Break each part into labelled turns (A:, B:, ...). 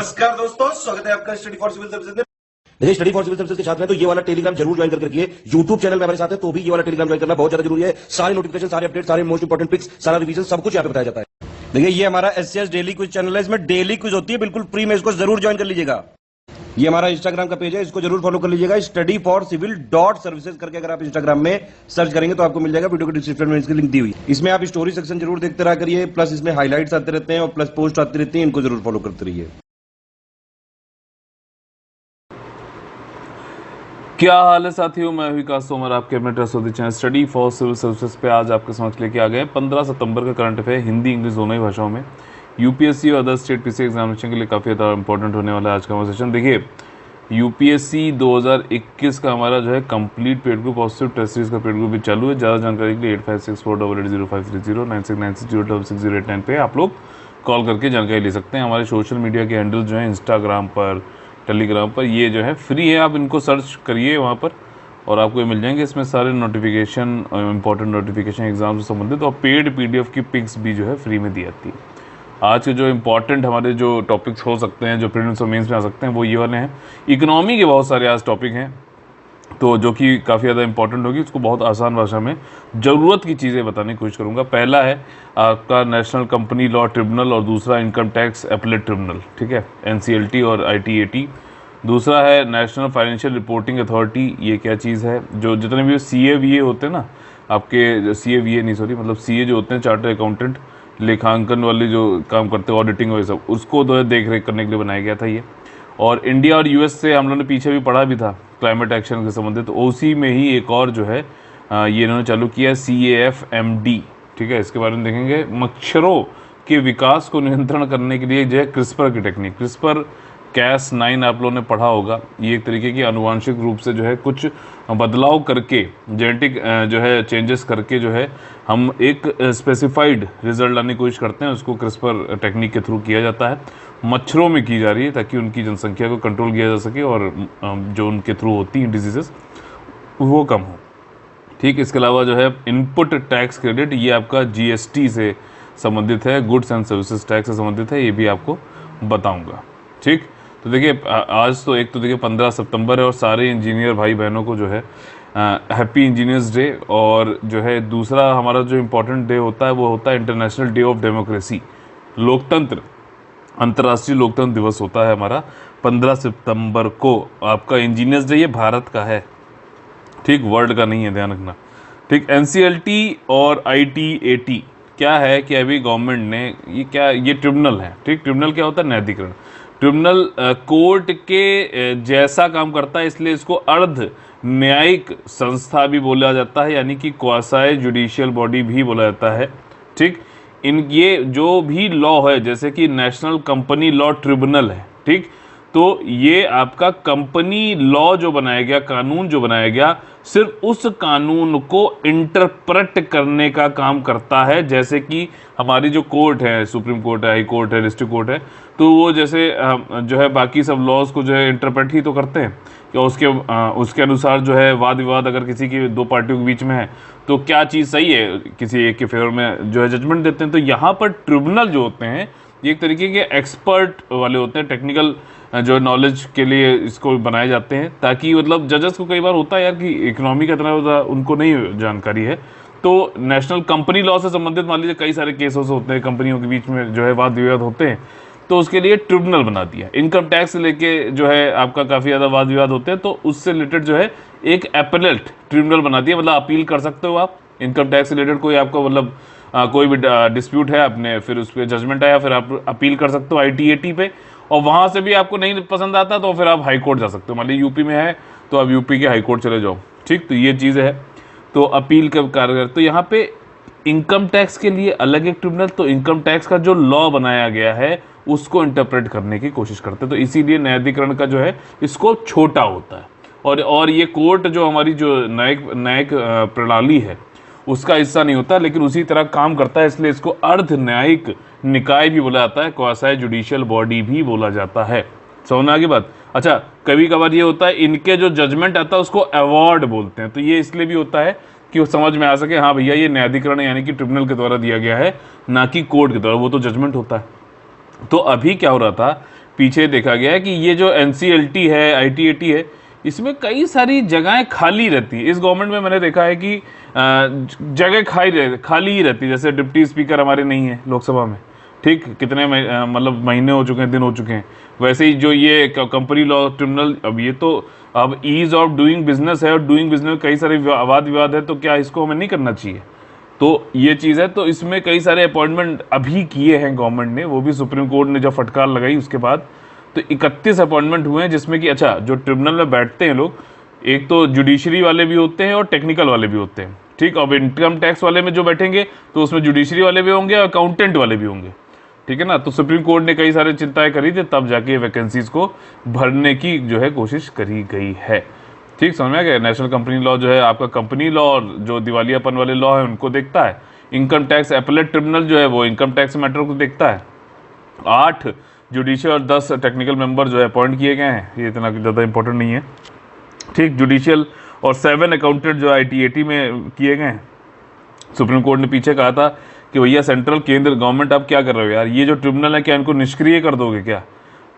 A: नमस्कार दोस्तों, स्वागत है आपका स्टडी फॉर सिविल सर्विसेज में।
B: देखिए, स्टडी फॉर सिविल सर्विसेज के छात्र हैं तो ये वाला टेलीग्राम जरूर ज्वाइन करके रखिए। यूट्यूब चैनल में हमारे साथ है तो भी ये वाला टेलीग्राम ज्वाइन करना बहुत ज्यादा जरूरी है। सारे नोटिफिकेशन, सारे अपडेट, सारे मोस्ट इंपोर्टेंट पिक्स, सारा रिवीजन सब कुछ यहाँ पे बताया जाता है। देखिए, ये हमारा एससीएस डेली क्विज चैनल है, इसमें डेली क्विज होती है, बिल्कुल फ्री में, इसको जरूर ज्वाइन कर लीजिएगा। ये हमारा इंस्टाग्राम का पेज है, इसको जरूर फॉलो कर लीजिएगा। Study for civil dot services करके अगर आप इंस्टाग्राम में सर्च करेंगे तो आपको मिल जाएगा। वीडियो के डिस्क्रिप्शन में इसकी लिंक दी हुई। इसमें आप स्टोरी सेक्शन जरूर देखते रहा करिए, प्लस इसमें हाईलाइट्स आते रहते हैं और प्लस पोस्ट आती रहती है, इनको जरूर फॉलो करते रहिए।
C: क्या हाल है साथियों, मैं विकास तोमर आपके अपने trust channel study for civil services पे आज आपके समझ लेके आ गए 15 सितंबर का करंट अफेयर हिंदी इंग्लिश दोनों ही भाषाओं में। यूपीएससी और अदर स्टेट पीसी एग्जामिनेशन के लिए काफ़ी ज़्यादा इंपॉर्टेंट होने वाला है आज का कन्वर्सेशन। देखिए, यूपीएससी 2021 का हमारा जो है complete paid group positive test series का पेड ग्रुप भी चालू है। ज़्यादा जानकारी के लिए 8564880530 9696066089 पे आप लोग कॉल करके जानकारी ले सकते हैं। हमारे सोशल मीडिया के हैंडल जो है इंस्टाग्राम पर, टेलीग्राम पर, ये जो है फ्री है, आप इनको सर्च करिए वहाँ पर और आपको ये मिल जाएंगे। इसमें सारे नोटिफिकेशन, इंपॉर्टेंट नोटिफिकेशन एग्जाम से संबंधित और पेड पीडीएफ की पिक्स भी जो है फ्री में दी जाती है। आज के जो इंपॉर्टेंट हमारे जो टॉपिक्स हो सकते हैं, जो प्रीलिम्स और मेंस में आ सकते हैं, वो ये वाले हैं। इकोनॉमी के बहुत सारे आज टॉपिक हैं तो जो कि काफ़ी ज़्यादा इंपॉर्टेंट होगी, उसको बहुत आसान भाषा में ज़रूरत की चीज़ें बताने की कोशिश करूँगा। पहला है आपका नेशनल कंपनी लॉ ट्रिब्यूनल और दूसरा इनकम टैक्स अपीलेट ट्रिब्यूनल, ठीक है, एनसीएलटी और आईटीएटी। दूसरा है नेशनल फाइनेंशियल रिपोर्टिंग अथॉरिटी, ये क्या चीज़ है। जो जितने भी सीए होते हैं ना आपके, सीए नहीं सॉरी, मतलब सीए जो होते हैं चार्टर्ड अकाउंटेंट, लेखांकन वाले जो काम करते हैं, ऑडिटिंग वगैरह सब, उसको जो है देख रेख करने के लिए बनाया गया था ये। और इंडिया और यूएस से हम लोगों ने पीछे भी पढ़ा भी था क्लाइमेट एक्शन के संबंधित, तो उसी में ही एक और जो है ये इन्होंने चालू किया CAFMD, ठीक है। इसके बारे में देखेंगे। मच्छरों के विकास को नियंत्रण करने के लिए जो है क्रिस्पर की टेक्निक, क्रिस्पर Cas9 आप लोगों ने पढ़ा होगा। ये एक तरीके की आनुवांशिक रूप से जो है कुछ बदलाव करके, जेनेटिक जो है चेंजेस करके जो है हम एक स्पेसिफाइड रिजल्ट लाने की कोशिश करते हैं, उसको क्रिस्पर टेक्निक के थ्रू किया जाता है। मच्छरों में की जा रही है ताकि उनकी जनसंख्या को कंट्रोल किया जा सके और जो उनके थ्रू होती हैं डिजीजेस वो कम हो, ठीक। इसके अलावा जो है इनपुट टैक्स क्रेडिट, ये आपका GST से संबंधित है, गुड्स एंड सर्विसेज टैक्स से संबंधित है, ये भी आपको बताऊँगा, ठीक। तो देखिए, आज तो एक तो देखिए 15 सितंबर है और सारे इंजीनियर भाई बहनों को जो है हैप्पी इंजीनियर्स डे। और जो है दूसरा हमारा जो इम्पोर्टेंट डे होता है वो होता है इंटरनेशनल डे ऑफ डेमोक्रेसी, लोकतंत्र, अंतर्राष्ट्रीय लोकतंत्र दिवस होता है हमारा 15 सितंबर को। आपका इंजीनियर्स डे ये भारत का है, ठीक, वर्ल्ड का नहीं है, ध्यान रखना, ठीक। NCLT और ITAT क्या है कि अभी गवर्नमेंट ने ये ट्रिब्यूनल है, ठीक। ट्रिब्यूनल क्या होता है, न्यायाधिकरण। ट्रिब्यूनल कोर्ट के जैसा काम करता है, इसलिए इसको अर्ध न्यायिक संस्था भी बोला जाता है, यानी कि क्वासाई जुडिशियल बॉडी भी बोला जाता है, ठीक। ये जो भी लॉ है, जैसे कि नेशनल कंपनी लॉ ट्रिब्यूनल है, ठीक, तो ये आपका कंपनी लॉ जो बनाया गया, कानून जो बनाया गया, सिर्फ उस कानून को इंटरप्रेट करने का काम करता है। जैसे कि हमारी जो कोर्ट है, सुप्रीम कोर्ट है, हाई कोर्ट है, डिस्ट्रिक्ट कोर्ट है, तो वो जैसे जो है बाकी सब लॉज को जो है इंटरप्रेट ही तो करते हैं, या उसके अनुसार जो है वाद विवाद अगर किसी की दो पार्टियों के बीच में है तो क्या चीज़ सही है, किसी एक के फेवर में जो है जजमेंट देते हैं। तो यहाँ पर ट्रिब्यूनल जो होते हैं ये एक तरीके के एक्सपर्ट वाले होते हैं, टेक्निकल जो नॉलेज के लिए इसको बनाए जाते हैं, ताकि मतलब जजेस को कई बार होता है यार कि इकोनॉमी का इतना उनको नहीं जानकारी है, तो नेशनल कंपनी लॉ से संबंधित मान लीजिए कई सारे केसेस होते हैं, कंपनियों के बीच में जो है वाद विवाद होते हैं, तो उसके लिए ट्रिब्यूनल बना दिया। इनकम टैक्स से लेके जो है आपका काफ़ी ज़्यादा वाद विवाद होते हैं, तो उससे रिलेटेड जो है एक अपीलेट ट्रिब्यूनल बना दिया, मतलब अपील कर सकते हो आप इनकम टैक्स से रिलेटेड। कोई आपको मतलब कोई भी डिस्प्यूट है आपने, फिर उस पर जजमेंट आया, फिर आप अपील कर सकते हो ITAT पे, और वहाँ से भी आपको नहीं पसंद आता तो फिर आप हाई कोर्ट जा सकते हो। मान लीजिए यूपी में है तो आप यूपी के हाई कोर्ट चले जाओ, ठीक। तो ये चीज़ है, तो अपील का कारगर। तो यहाँ पे इनकम टैक्स के लिए अलग एक ट्रिब्यूनल, तो इनकम टैक्स का जो लॉ बनाया गया है उसको इंटरप्रेट करने की कोशिश करते हैं, तो इसीलिए न्यायाधिकरण का जो है इसको छोटा होता है। और ये कोर्ट जो हमारी जो न्यायिक प्रणाली है उसका हिस्सा नहीं होता, लेकिन उसी तरह काम करता है, इसलिए इसको अर्ध न्यायिक निकाय भी बोला जाता है, क्वासाई जुडिशियल बॉडी भी बोला जाता है। समझ में आ गई बात। अच्छा, कभी कभार ये होता है इनके जो जजमेंट आता है उसको अवार्ड बोलते हैं, तो ये इसलिए भी होता है कि वो समझ में आ सके हाँ भैया ये न्यायाधिकरण यानी कि ट्रिब्यूनल के द्वारा दिया गया है, ना कि कोर्ट के द्वारा, वो तो जजमेंट होता है। तो अभी क्या हो रहा था, पीछे देखा गया है कि ये जो NCLT है, ITAT है, इसमें कई सारी जगहें खाली रहती है। इस गवर्नमेंट में मैंने देखा है कि जगह खाली ही रहती है। जैसे डिप्टी स्पीकर हमारे नहीं है लोकसभा में, ठीक, कितने मतलब महीने हो चुके हैं, दिन हो चुके हैं। वैसे ही जो ये कंपनी लॉ ट्रिब्यूनल, अब ये तो अब ईज ऑफ डूइंग बिजनेस है, और डूइंग बिजनेस में कई सारे वाद विवाद है, तो क्या इसको हमें नहीं करना चाहिए? तो ये चीज़ है। तो इसमें कई सारे अपॉइंटमेंट अभी किए हैं गवर्नमेंट ने, वो भी सुप्रीम कोर्ट ने जब फटकार लगाई उसके बाद। तो 31 अपॉइंटमेंट हुए हैं, जिसमें कि अच्छा जो ट्रिब्यूनल में बैठते हैं लोग, एक तो जुडिशरी वाले भी होते हैं और टेक्निकल वाले भी होते हैं, ठीक। अब इनकम टैक्स वाले में जो बैठेंगे तो उसमें जुडिशरी वाले भी होंगे और अकाउंटेंट वाले भी होंगे, ठीक है ना। तो सुप्रीम कोर्ट ने कई सारे चिंताएं करी थी, तब जाके वैकेंसीज को भरने की जो है कोशिश करी गई है, ठीक। समझ में आ गया। नेशनल कंपनी लॉ जो है आपका कंपनी लॉ और जो दिवालियापन वाले लॉ है उनको देखता है। इनकम टैक्स एपेलेट ट्रिब्यूनल जो है वो इनकम टैक्स मैटर को देखता है। 8 जुडिशियल और 10 टेक्निकल मेंबर जो है अपॉइंट किए गए हैं, ये इतना ज़्यादा इंपॉर्टेंट नहीं है, ठीक। जुडिशियल और 7 अकाउंटेंट जो ITAT में किए गए हैं। सुप्रीम कोर्ट ने पीछे कहा था कि भैया सेंट्रल केंद्र गवर्नमेंट आप क्या कर रहे हो यार, ये जो ट्रिब्यूनल है क्या इनको निष्क्रिय कर दोगे क्या,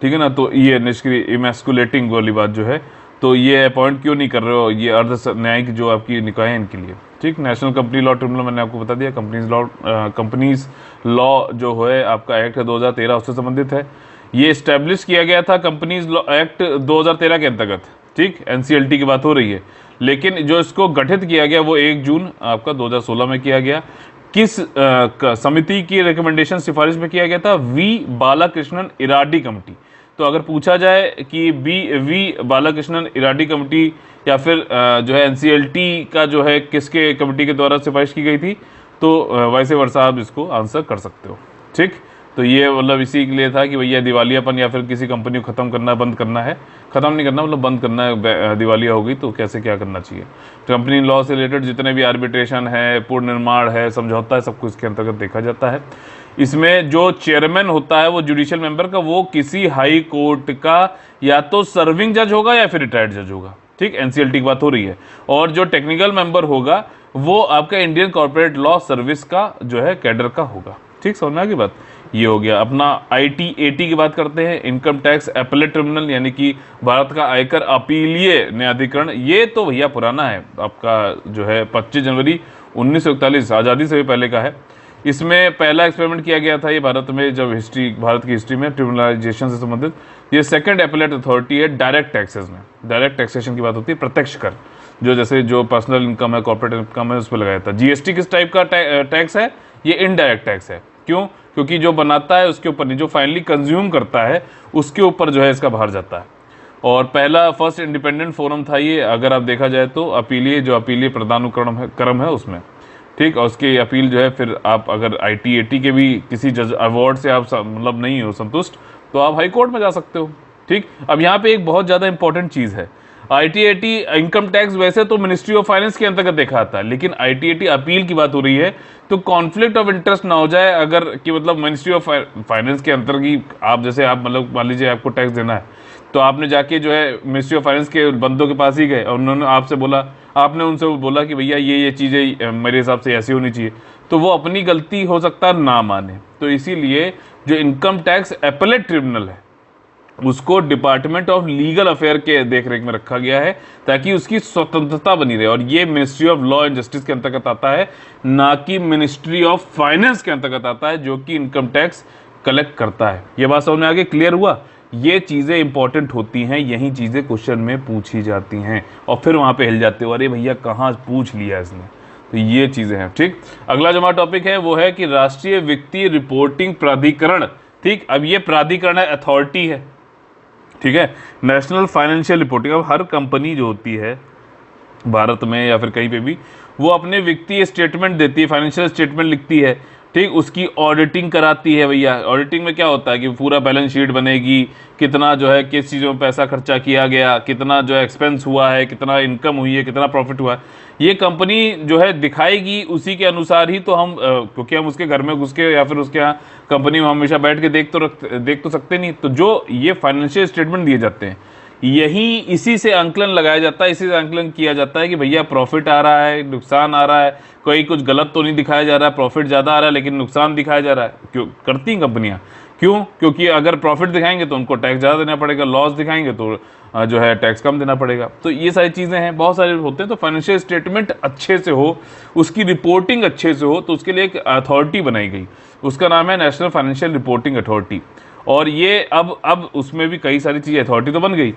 C: ठीक है ना। तो ये निष्क्रिय इमैस्कुलेटिंग वाली बात जो है, तो ये अपॉइंट क्यों नहीं कर रहे हो, ये अर्ध न्यायिक जो आपकी निकाय है इनके लिए, ठीक। नेशनल कंपनी लॉ ट्रिब्यूनल मैंने आपको बता दिया। कंपनीज लॉ जो है आपका एक्ट है 2013 उससे संबंधित है। ये इस्टेब्लिश किया गया था कंपनीज लॉ एक्ट 2013 के अंतर्गत, ठीक। NCLT की बात हो रही है, लेकिन जो इसको गठित किया गया वो 1 जून आपका 2016 में किया गया। किस समिति की रिकमेंडेशन सिफारिश में किया गया था? V Balakrishnan Eradi committee. तो अगर पूछा जाए कि वी बालाकृष्णन इराडी कमेटी या फिर जो है NCLT का जो है किसके कमेटी के द्वारा सिफारिश की गई थी, तो वैसे वर्षा आप इसको आंसर कर सकते हो, ठीक। तो ये मतलब इसी के लिए था कि भैया दिवालियापन या फिर किसी कंपनी को ख़त्म करना, बंद करना है, ख़त्म नहीं करना मतलब बंद करना है, दिवालिया हो गई तो कैसे क्या करना चाहिए। कंपनी लॉ से रिलेटेड जितने भी आर्बिट्रेशन है, पूर्ण निर्माण है, समझौता है, सब कुछ इसके अंतर्गत देखा जाता है। इसमें जो चेयरमैन होता है वो जुडिशियल मेंबर का, वो किसी हाई कोर्ट का या तो सर्विंग जज होगा या फिर रिटायर्ड जज होगा, ठीक। NCLT की बात हो रही है। और जो टेक्निकल मेंबर होगा वो आपका इंडियन कॉर्पोरेट लॉ सर्विस का जो है कैडर का होगा, ठीक। समझ में आ गई बात। ये हो गया अपना ITAT की बात करते हैं, इनकम टैक्स एपेलेट ट्रिब्यूनल, यानी कि भारत का आयकर अपीलीय न्यायाधिकरण। ये तो भैया पुराना है, आपका जो है 25 जनवरी 1941 आज़ादी से भी पहले का है। इसमें पहला एक्सपेरिमेंट किया गया था ये भारत में, जब भारत की हिस्ट्री में ट्रिब्यूनलाइजेशन से संबंधित। ये सेकंड एपेलेट अथॉरिटी है डायरेक्ट टैक्सेस में। डायरेक्ट टैक्सेशन की बात होती है, प्रत्यक्ष कर, जो जैसे जो पर्सनल इनकम है, कॉर्पोरेट इनकम है, उस पर लगाया था। GST किस टाइप का टैक्स है? ये इनडायरेक्ट टैक्स है। क्यों? क्योंकि जो बनाता है उसके ऊपर नहीं, जो फाइनली कंज्यूम करता है उसके ऊपर जो है इसका भार जाता है। और पहला फर्स्ट इंडिपेंडेंट फोरम था ये, अगर आप देखा जाए तो अपीलीय प्रदानुक्रम है उसमें, ठीक। और उसकी अपील जो है फिर आप अगर ITAT के भी किसी जज अवार्ड से आप मतलब नहीं हो संतुष्ट, तो आप हाई कोर्ट में जा सकते हो, ठीक। अब यहाँ पे एक बहुत ज़्यादा इंपॉर्टेंट चीज़ है, ITAT इनकम टैक्स वैसे तो मिनिस्ट्री ऑफ फाइनेंस के अंतर्गत देखा आता है, लेकिन ITAT अपील की बात हो रही है, तो कॉन्फ्लिक्ट ऑफ इंटरेस्ट ना हो जाए अगर कि मतलब मिनिस्ट्री ऑफ फाइनेंस के अंतर्गत आप जैसे आप मतलब मान लीजिए आपको टैक्स देना है, तो आपने जाके जो है मिनिस्ट्री ऑफ फाइनेंस के बंदों के पास ही गए और उन्होंने आपसे बोला, आपने उनसे बोला कि भैया ये चीज़ें मेरे हिसाब से ऐसी होनी चाहिए, तो वो अपनी गलती हो सकता है ना माने। तो इसीलिए जो इनकम टैक्स एपेलेट ट्रिब्यूनल है उसको डिपार्टमेंट ऑफ लीगल अफेयर के देखरेख में रखा गया है, ताकि उसकी स्वतंत्रता बनी रहे। और ये ministry of law and justice के अंतर्गत आता है, ना कि मिनिस्ट्री ऑफ फाइनेंस के अंतर्गत आता है, जो कि इनकम टैक्स कलेक्ट करता है। ये बात समझ में आगे क्लियर हुआ? ये चीज़ें इंपॉर्टेंट होती हैं, यही चीज़ें क्वेश्चन में पूछी जाती हैं और फिर वहाँ पे हिल जाते हो, अरे भैया कहाँ पूछ लिया इसने। तो ये चीज़ें हैं, ठीक। अगला जो हमारा टॉपिक है वो है कि राष्ट्रीय वित्तीय रिपोर्टिंग प्राधिकरण, ठीक। अब ये प्राधिकरण है, अथॉरिटी है, ठीक है। नेशनल फाइनेंशियल रिपोर्टिंग, अब हर कंपनी जो होती है भारत में या फिर कहीं पे भी, वो अपने वित्तीय स्टेटमेंट देती है, फाइनेंशियल स्टेटमेंट लिखती है, ठीक। उसकी ऑडिटिंग कराती है भैया। ऑडिटिंग में क्या होता है कि पूरा बैलेंस शीट बनेगी, कितना जो है किस चीज़ों में पैसा खर्चा किया गया, कितना जो है एक्सपेंस हुआ है, कितना इनकम हुई है, कितना प्रॉफिट हुआ है, ये कंपनी जो है दिखाएगी। उसी के अनुसार ही तो हम क्योंकि हम उसके घर में घुस के या फिर उसके यहाँ कंपनी में हमेशा बैठ के देख तो सकते नहीं। तो जो ये फाइनेंशियल स्टेटमेंट दिए जाते हैं, यही इसी से आंकलन लगाया जाता है, इसी से आंकलन किया जाता है कि भैया प्रॉफिट आ रहा है, नुकसान आ रहा है, कोई कुछ गलत तो नहीं दिखाया जा रहा है, प्रॉफिट ज़्यादा आ रहा है लेकिन नुकसान दिखाया जा रहा है। क्यों करती हैं कंपनियां? क्यों? क्योंकि अगर प्रॉफिट दिखाएंगे तो उनको टैक्स ज़्यादा देना पड़ेगा, लॉस दिखाएंगे तो जो है टैक्स कम देना पड़ेगा। तो ये सारी चीज़ें हैं, बहुत सारे होते हैं। तो फाइनेंशियल स्टेटमेंट अच्छे से हो, उसकी रिपोर्टिंग अच्छे से हो, तो उसके लिए एक अथॉरिटी बनाई गई, उसका नाम है नेशनल फाइनेंशियल रिपोर्टिंग अथॉरिटी। और ये अब उसमें भी कई सारी चीज़ें, अथॉरिटी तो बन गई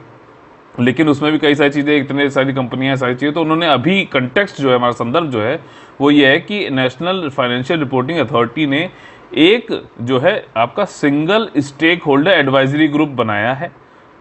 C: लेकिन उसमें भी कई सारी चीज़ें, इतने सारी कंपनियां, सारी चीज़ें, तो उन्होंने अभी कंटेक्स्ट जो है, हमारा संदर्भ जो है वो ये है कि नेशनल फाइनेंशियल रिपोर्टिंग अथॉरिटी ने एक जो है आपका single stakeholder advisory group बनाया है,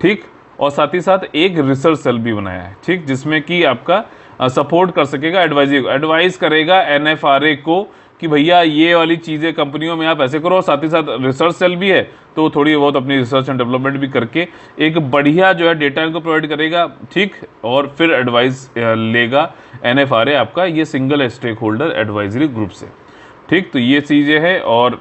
C: ठीक, और साथ ही साथ एक रिसर्च सेल भी बनाया है, ठीक, जिसमें कि आपका सपोर्ट कर सकेगा, एडवाइस करेगा एनएफआरए को कि भैया ये वाली चीज़ें कंपनियों में आप ऐसे करो, और साथ ही साथ रिसर्च सेल भी है तो थोड़ी बहुत अपनी रिसर्च एंड डेवलपमेंट भी करके एक बढ़िया जो है डेटा इनको प्रोवाइड करेगा, ठीक, और फिर एडवाइस लेगा एनएफआरए आपका ये single stakeholder advisory group से, ठीक। तो ये चीज़ें हैं और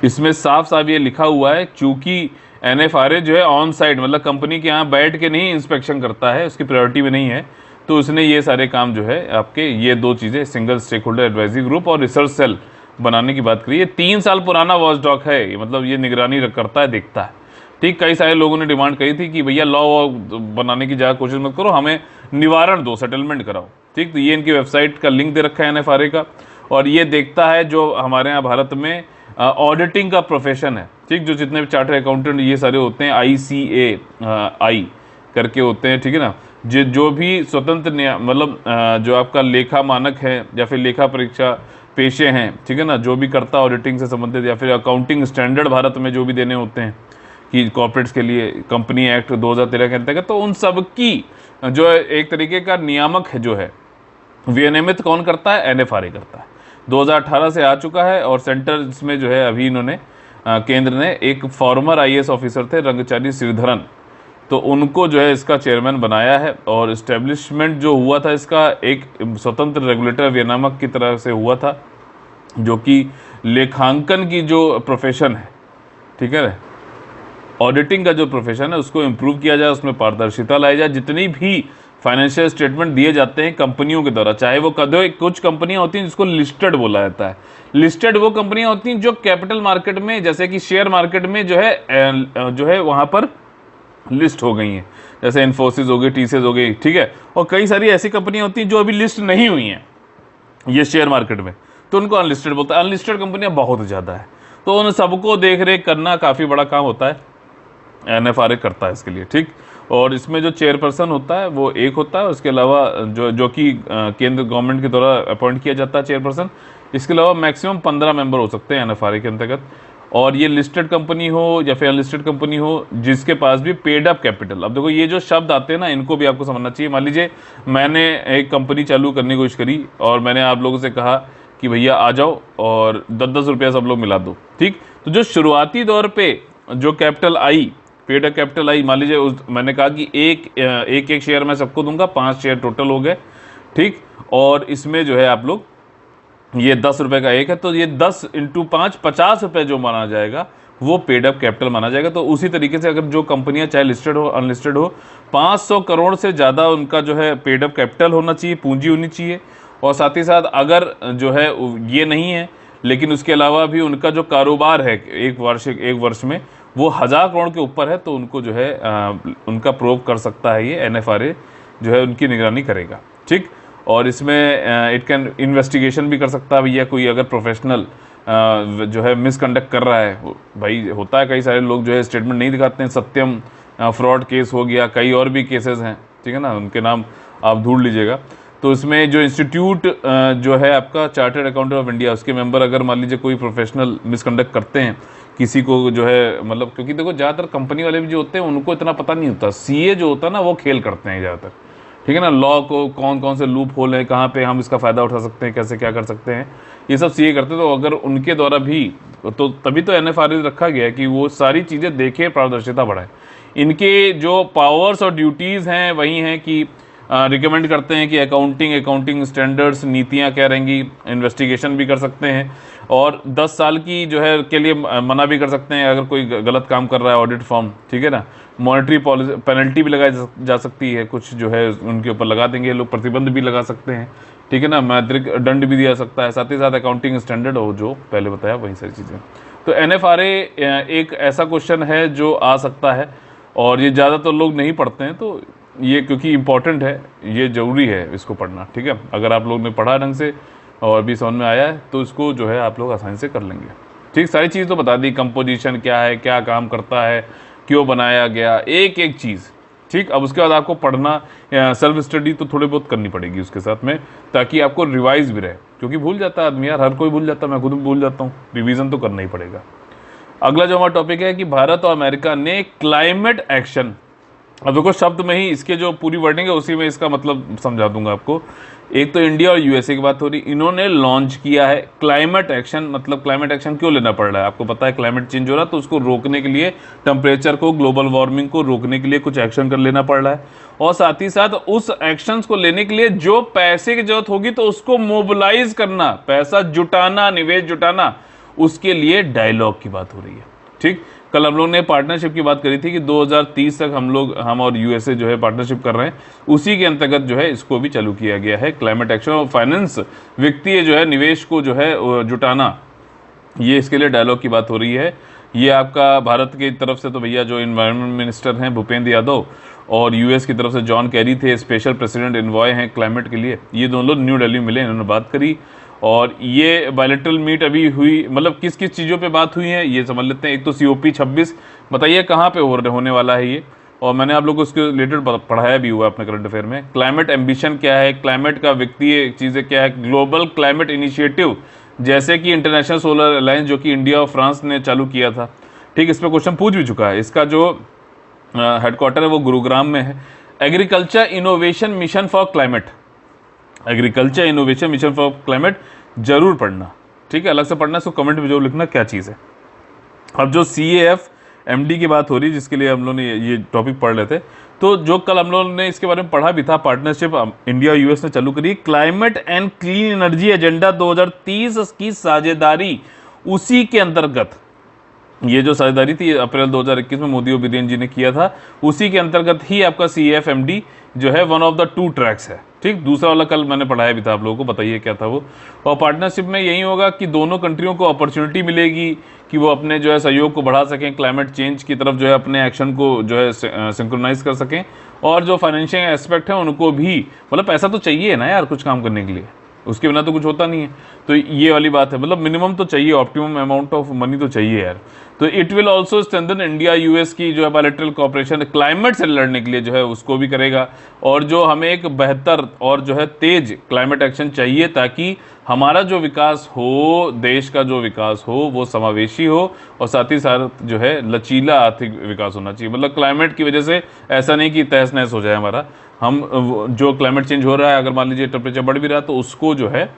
C: इसमें साफ साफ ये लिखा हुआ है, चूंकि एनएफआरए जो है ऑन साइट, मतलब कंपनी के यहाँ बैठ के नहीं इंस्पेक्शन करता है, उसकी प्रायोरिटी में नहीं है, तो उसने ये सारे काम जो है आपके ये दो चीज़ें, single stakeholder advisory group और रिसर्च सेल बनाने की बात करी है। 3 साल पुराना वॉचडॉग है ये, मतलब ये निगरानी करता है, देखता है, ठीक। कई सारे लोगों ने डिमांड करी थी कि भैया लॉ बनाने की ज़्यादा कोशिश मत करो, हमें निवारण दो, सेटलमेंट कराओ, ठीक। तो ये इनकी वेबसाइट का लिंक दे रखा है एनएफआरए का, और ये देखता है जो हमारे यहाँ भारत में ऑडिटिंग का प्रोफेशन है, ठीक, जो जितने भी चार्टर्ड अकाउंटेंट ये सारे होते हैं, ICAI करके होते हैं, ठीक है ना, जो भी स्वतंत्र मतलब जो आपका लेखा मानक है या फिर लेखा परीक्षा पेशे हैं, ठीक है ना, जो भी करता है ऑडिटिंग से संबंधित या फिर अकाउंटिंग स्टैंडर्ड भारत में जो भी देने होते हैं कि कॉर्पोरेट्स के लिए, कंपनी एक्ट 2013 के अंतर्गत, तो उन सब की जो है एक तरीके का नियामक है जो है विनियमित कौन करता है? एनएफआरए करता है। 2018 से आ चुका है और सेंटर इसमें जो है अभी इन्होंने केंद्र ने एक फॉर्मर IAS ऑफिसर थे रंगचारी श्रीधरन, तो उनको जो है इसका चेयरमैन बनाया है। और इस्टेब्लिशमेंट जो हुआ था इसका एक स्वतंत्र रेगुलेटर विनियामक की तरह से हुआ था, जो कि लेखांकन की जो प्रोफेशन है, ठीक है, ऑडिटिंग का जो प्रोफेशन है उसको इम्प्रूव किया जाए, उसमें पारदर्शिता लाई जाए। जितनी भी फाइनेंशियल स्टेटमेंट दिए जाते हैं कंपनियों के द्वारा, चाहे वो कुछ कंपनियां होती हैं जिसको लिस्टेड बोला जाता है, लिस्टेड वो कंपनियां होती हैं जो कैपिटल मार्केट में, जैसे कि शेयर मार्केट में जो है वहां पर लिस्ट हो गई हैं, जैसे इन्फोसिस हो गई, TCS हो गई, ठीक है। और कई सारी ऐसी कंपनियां होती हैं जो अभी लिस्ट नहीं हुई हैं ये शेयर मार्केट में, तो उनको अनलिस्टेड बोलता है। अनलिस्टेड कंपनियां बहुत ज़्यादा है, तो उन सबको देख रेख करना काफ़ी बड़ा काम होता है, एनएफआरए करता है इसके लिए, ठीक। और इसमें जो चेयरपर्सन होता है वो एक होता है, उसके अलावा जो कि केंद्र गवर्नमेंट के द्वारा अपॉइंट किया जाता है चेयरपर्सन। इसके अलावा मैक्सिमम 15 मेंबर हो सकते हैं एनएफआरए के अंतर्गत। और ये लिस्टेड कंपनी हो या फिर अनलिस्टेड कंपनी हो जिसके पास भी पेड अप कैपिटल। अब देखो ये जो शब्द आते हैं ना, इनको भी आपको समझना चाहिए। मान लीजिए मैंने एक कंपनी चालू करने की कोशिश करी और मैंने आप लोगों से कहा कि भैया आ जाओ और 10-10 रुपया सब लोग मिला दो, ठीक। तो जो शुरुआती दौर पे जो capital I, paid up capital I, मान लीजिए मैंने कहा कि एक शेयर मैं सबको दूंगा, 5 शेयर टोटल हो गए, ठीक। और इसमें जो है आप लोग ये 10 रुपए का एक है, तो ये 10 × 5 50 रुपए जो माना जाएगा वो पेड अप कैपिटल माना जाएगा। तो उसी तरीके से अगर जो कंपनियां चाहे लिस्टेड हो अनलिस्टेड हो, 500 करोड़ से ज़्यादा उनका जो है पेड अप कैपिटल होना चाहिए, पूंजी होनी चाहिए। और साथ ही साथ अगर जो है ये नहीं है लेकिन उसके अलावा भी उनका जो कारोबार है एक वर्ष में वो 1000 करोड़ के ऊपर है, तो उनको जो है उनका प्रूव कर सकता है ये एनएफआरए जो है उनकी निगरानी करेगा, ठीक। और इसमें इट कैन इन्वेस्टिगेशन भी कर सकता है भैया, कोई अगर प्रोफेशनल जो है मिसकंडक्ट कर रहा है, भाई होता है कई सारे लोग जो है स्टेटमेंट नहीं दिखाते हैं, सत्यम फ्रॉड केस हो गया, कई और भी केसेस हैं, ठीक है ना, उनके नाम आप ढूंढ लीजिएगा। तो इसमें जो इंस्टीट्यूट जो है आपका चार्टर्ड अकाउंटेंट ऑफ इंडिया, उसके मेंबर अगर मान लीजिए कोई प्रोफेशनल मिसकंडक्ट करते हैं किसी को जो है, मतलब क्योंकि देखो ज़्यादातर कंपनी वाले भी जो होते हैं उनको इतना पता नहीं होता, CA जो होता है ना वो खेल करते हैं ज़्यादातर, ठीक है ना, लॉ को कौन कौन से लूप होल है, कहाँ पे हम इसका फ़ायदा उठा सकते हैं, कैसे क्या कर सकते हैं, ये सब CA करते हैं। तो अगर उनके द्वारा भी, तो तभी तो एनएफआरए रखा गया है कि वो सारी चीज़ें देखें, पारदर्शिता बढ़ाए। इनके जो पावर्स और ड्यूटीज़ हैं वही हैं कि रिकमेंड करते हैं कि अकाउंटिंग स्टैंडर्ड्स, नीतियाँ क्या रहेंगी, इन्वेस्टिगेशन भी कर सकते हैं और 10 साल की जो है के लिए मना भी कर सकते हैं अगर कोई गलत काम कर रहा है ऑडिट फॉर्म, ठीक है ना। मॉनेटरी पॉलिसी पेनल्टी भी लगाई जा सकती है, कुछ जो है उनके ऊपर लगा देंगे लोग, प्रतिबंध भी लगा सकते हैं, ठीक है ना, अतिरिक्त दंड भी दिया सकता है। साथ ही साथ अकाउंटिंग स्टैंडर्ड हो जो पहले बताया वही सारी चीज़ें। तो NFRA एक ऐसा क्वेश्चन है जो आ सकता है और ये ज़्यादातर लोग नहीं पढ़ते हैं, तो ये क्योंकि इम्पॉर्टेंट है, ये ज़रूरी है इसको पढ़ना, ठीक है। अगर आप लोग ने पढ़ा ढंग से और भी समझ में आया है तो इसको जो है आप लोग आसानी से कर लेंगे, ठीक। सारी चीज़ तो बता दी, कंपोजिशन क्या है, क्या काम करता है, क्यों बनाया गया, एक एक चीज़, ठीक। अब उसके बाद आपको पढ़ना, सेल्फ स्टडी तो थोड़ी बहुत करनी पड़ेगी उसके साथ में, ताकि आपको रिवाइज भी रहे, क्योंकि भूल जाता है आदमी यार, हर कोई भूल जाता है, मैं खुद भी भूल जाता हूँ, रिवीजन तो करना ही पड़ेगा। अगला जो हमारा टॉपिक है कि भारत और अमेरिका ने क्लाइमेट एक्शन, अब देखो शब्द में ही इसके जो पूरी वर्डिंग है उसी में इसका मतलब समझा दूंगा आपको। एक तो इंडिया और यूएसए की बात हो रही, इन्होंने लॉन्च किया है क्लाइमेट एक्शन। मतलब क्लाइमेट एक्शन क्यों लेना पड़ रहा है, आपको पता है क्लाइमेट चेंज हो रहा है तो उसको रोकने के लिए, टेम्परेचर को, ग्लोबल वार्मिंग को रोकने के लिए कुछ एक्शन कर लेना पड़ रहा है, और साथ ही साथ उस एक्शन को लेने के लिए जो पैसे की जरूरत होगी तो उसको मोबिलाइज करना, पैसा जुटाना, निवेश जुटाना, उसके लिए डायलॉग की बात हो रही है, ठीक। कल हम लोग ने पार्टनरशिप की बात करी थी कि 2030 तक हम और यूएसए जो है पार्टनरशिप कर रहे हैं, उसी के अंतर्गत जो है इसको भी चालू किया गया है क्लाइमेट एक्शन और फाइनेंस, वित्तीय जो है निवेश को जो है जुटाना, ये इसके लिए डायलॉग की बात हो रही है। ये आपका भारत की तरफ से तो भैया जो इन्वायरमेंट मिनिस्टर हैं भूपेंद्र यादव, और यूएस की तरफ से जॉन कैरी थे, स्पेशल प्रेसिडेंट इन्वॉय हैं क्लाइमेट के लिए, ये दोनों न्यू दिल्ली में मिले, इन्होंने बात करी। और ये बायलैटरल मीट अभी हुई, मतलब किस किस चीज़ों पे बात हुई है ये समझ लेते हैं। एक तो COP 26, बताइए कहाँ पे होने वाला है ये, और मैंने आप लोग को उसके रिलेटेड पढ़ाया भी हुआ अपने करंट अफेयर में। क्लाइमेट एम्बिशन क्या है, क्लाइमेट का वित्तीय चीज़ें क्या है, ग्लोबल क्लाइमेट इनिशिएटिव जैसे कि इंटरनेशनल सोलर अलायंस जो कि इंडिया और फ्रांस ने चालू किया था, ठीक। इस पर क्वेश्चन पूछ भी चुका है। इसका जो हेडक्वार्टर है वो गुरुग्राम में है। Agriculture innovation mission for climate, agriculture innovation mission for climate जरूर पढ़ना, ठीक है, अलग से पढ़ना, इसको कमेंट में जरूर लिखना क्या चीज़ है। अब जो CAF MD की बात हो रही है, जिसके लिए हम लोग ने ये टॉपिक पढ़ लेते, तो जो कल हम लोगों ने इसके बारे में पढ़ा भी था, पार्टनरशिप इंडिया US ने चालू करी, climate and clean energy agenda 2030 की साझेदारी, उसी के अंतर्गत ये जो साझेदारी थी अप्रैल 2021 में मोदी और बिरेन जी ने किया था, उसी के अंतर्गत ही आपका CAF MD जो है वन ऑफ द 2 ट्रैक्स है, ठीक। दूसरा वाला कल मैंने पढ़ाया भी था आप लोगों को, बताइए क्या था वो। और पार्टनरशिप में यही होगा कि दोनों कंट्रियों को अपॉर्चुनिटी मिलेगी कि वो अपने जो है सहयोग को बढ़ा सकें, क्लाइमेट चेंज की तरफ जो है अपने एक्शन को जो है सिंक्रोनाइज कर सकें, और जो फाइनेंशियल एस्पेक्ट है उनको भी, मतलब पैसा तो चाहिए ना यार कुछ काम करने के लिए, उसके बिना तो कुछ होता नहीं है। तो ये वाली बात है, मतलब मिनिमम तो चाहिए, ऑप्टिमम अमाउंट ऑफ मनी तो चाहिए यार। तो it will also strengthen India US की जो है बायलैटरल कॉपरेशन क्लाइमेट से लड़ने के लिए जो है उसको भी करेगा, और जो हमें एक बेहतर और जो है तेज क्लाइमेट एक्शन चाहिए, ताकि हमारा जो विकास हो, देश का जो विकास हो वो समावेशी हो, और साथ ही साथ जो है लचीला आर्थिक विकास होना चाहिए। मतलब क्लाइमेट की वजह से ऐसा नहीं कि तहस नहस हो जाए हमारा, हम जो क्लाइमेट चेंज हो रहा है, अगर मान लीजिए टेम्परेचर बढ़ भी रहा है तो उसको जो है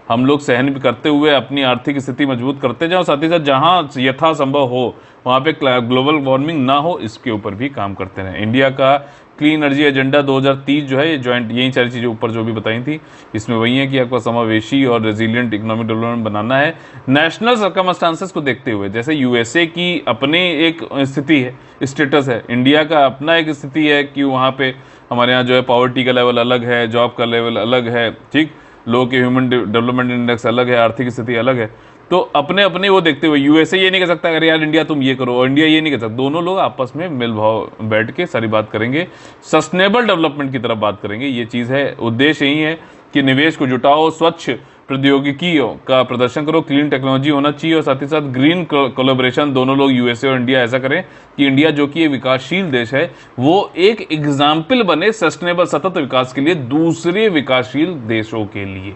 C: हम लोग सहन भी करते हुए अपनी आर्थिक स्थिति मजबूत करते जाएं, और साथ ही साथ जहां यथासंभव हो वहां पे ग्लोबल वार्मिंग ना हो, इसके ऊपर भी काम करते रहें। इंडिया का क्लीन एनर्जी एजेंडा 2030 जो है ये जॉइंट, यही सारी चीज़ें ऊपर जो भी बताई थी, इसमें वही है कि आपको समावेशी और रेजिलियंट इकोनॉमिक डेवलपमेंट बनाना है नेशनल सर्कमस्टांसेस को देखते हुए। जैसे USA की अपनी एक स्थिति है, स्टेटस है, इंडिया का अपना एक स्थिति है कि वहाँ पे हमारे यहाँ जो है पॉवर्टी का लेवल अलग है, जॉब का लेवल अलग है, ठीक, लोगों के ह्यूमन डेवलपमेंट इंडेक्स अलग है, आर्थिक स्थिति अलग है। तो अपने अपने वो देखते हुए USA ये नहीं कह सकता अरे यार इंडिया तुम ये करो, और इंडिया ये नहीं कह सकता, दोनों लोग आपस में मिल भाव बैठ के सारी बात करेंगे, सस्टेनेबल डेवलपमेंट की तरफ बात करेंगे। ये चीज़ है, उद्देश्य यही है कि निवेश को जुटाओ, स्वच्छ प्रौद्योगिकी का प्रदर्शन करो, क्लीन टेक्नोलॉजी होना चाहिए, और साथ ही साथ ग्रीन कोलैबोरेशन, दोनों लोग USA और इंडिया ऐसा करें कि इंडिया जो कि एक विकासशील देश है वो एक एग्जाम्पल बने सस्टेनेबल सतत विकास के लिए दूसरे विकासशील देशों के लिए,